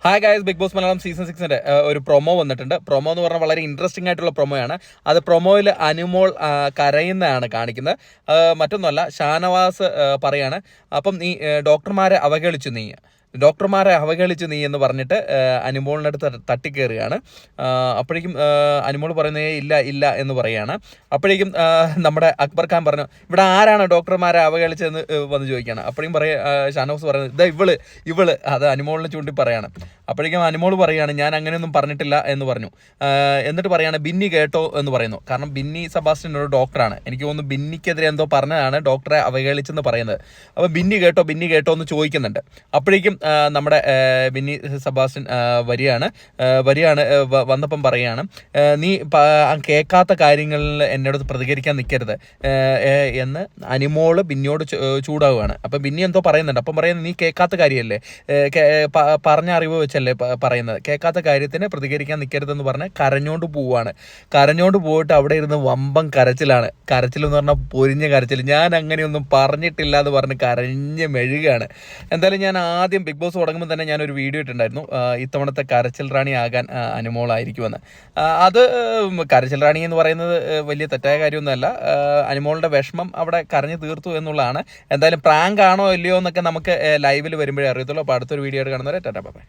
Hi guys, Bigg Boss Malayalam season 6 ഒരു promo വന്നിട്ടുണ്ട്. Promo എന്ന് പറഞ്ഞാൽ വളരെ ഇൻട്രസ്റ്റിംഗ് ആയിട്ടുള്ള പ്രൊമോയാണ്. അത് പ്രൊമോയിൽ അനുമോൾ കരയുന്നതാണ് കാണിക്കുന്നത്. മറ്റൊന്നുമല്ല, ഷാനവാസ് പറയാണ്, അപ്പം നീ ഡോക്ടർമാരെ അവഹേളിച്ചു നീ എന്ന് പറഞ്ഞിട്ട് അനുമോളിൻ്റെ അടുത്ത് തട്ടിക്കയറുകയാണ്. അപ്പോഴേക്കും അനുമോൾ പറയുന്നത് ഇല്ല എന്ന് പറയുകയാണ്. അപ്പോഴേക്കും നമ്മുടെ അക്ബർ ഖാൻ പറഞ്ഞു, ഇവിടെ ആരാണ് ഡോക്ടർമാരെ അവഹേളിച്ചതെന്ന് വന്ന് ചോദിക്കുകയാണ്. അപ്പോഴേക്കും ഷാനവാസ് പറയുന്നത്, ഇതാ ഇവള് അത് അനുമോളിനെ ചൂണ്ടി പറയാണ്. അപ്പോഴേക്കും അനുമോൾ പറയുകയാണ്, ഞാൻ അങ്ങനെയൊന്നും പറഞ്ഞിട്ടില്ല എന്ന് പറഞ്ഞു. എന്നിട്ട് പറയാണ്, ബിന്നി കേട്ടോ എന്ന് പറയുന്നു. കാരണം ബിന്നി സെബാസ്റ്റ്യൻ ഒരു ഡോക്ടറാണ്. എനിക്ക് തോന്നുന്നു ബിന്നിക്കെതിരെ എന്തോ പറഞ്ഞതാണ് ഡോക്ടറെ അവഹേളിച്ചെന്ന് പറയുന്നത്. അപ്പോൾ ബിന്നി കേട്ടോ എന്ന് ചോദിക്കുന്നുണ്ട്. അപ്പോഴേക്കും നമ്മുടെ ബിന്നി സെബാസ്റ്റ്യൻ വന്നപ്പം പറയുകയാണ്, നീ കേൾക്കാത്ത കാര്യങ്ങളിൽ എന്നോട് പ്രതികരിക്കാൻ നിൽക്കരുത് എന്ന് അനുമോള് ബിന്നിയോട് ചൂടാവുകയാണ്. അപ്പം ബിന്നി എന്തോ പറയുന്നുണ്ട്. അപ്പം പറയുന്നത്, നീ കേൾക്കാത്ത കാര്യമല്ലേ, പറഞ്ഞ അറിവ് വെച്ചല്ലേ പറയുന്നത്, കേൾക്കാത്ത കാര്യത്തിന് പ്രതികരിക്കാൻ നിൽക്കരുതെന്ന് പറഞ്ഞ് കരഞ്ഞോണ്ട് പോയിട്ട് അവിടെ ഇരുന്ന് വമ്പം കരച്ചിലെന്ന് പറഞ്ഞാൽ പൊരിഞ്ഞ കരച്ചിൽ. ഞാൻ അങ്ങനെയൊന്നും പറഞ്ഞിട്ടില്ല എന്ന് പറഞ്ഞ് കരഞ്ഞ് മെഴുകാണ്. എന്തായാലും ഞാൻ ആദ്യം ബിഗ് ബോസ് തുടങ്ങുമ്പോൾ തന്നെ ഞാനൊരു വീഡിയോ ഇട്ടുണ്ടായിരുന്നു, ഇത്തവണത്തെ കരച്ചിൽ റാണി ആകാൻ അനുമോളായിരിക്കുമെന്ന്. അത് കരച്ചിൽ റാണി എന്ന് പറയുന്നത് വലിയ തെറ്റായ കാര്യമൊന്നുമല്ല. അനുമോളുടെ വിഷമം അവിടെ കരഞ്ഞു തീർത്തു എന്നുള്ളതാണ്. എന്തായാലും പ്രാങ്ക് ആണോ ഇല്ലയോ എന്നൊക്കെ നമുക്ക് ലൈവിൽ വരുമ്പോഴേ അറിയത്തുള്ളൂ. അപ്പോൾ അടുത്തൊരു വീഡിയോ ആയിട്ട് കാണുന്നവരെ ടാറ്റാ ബൈ.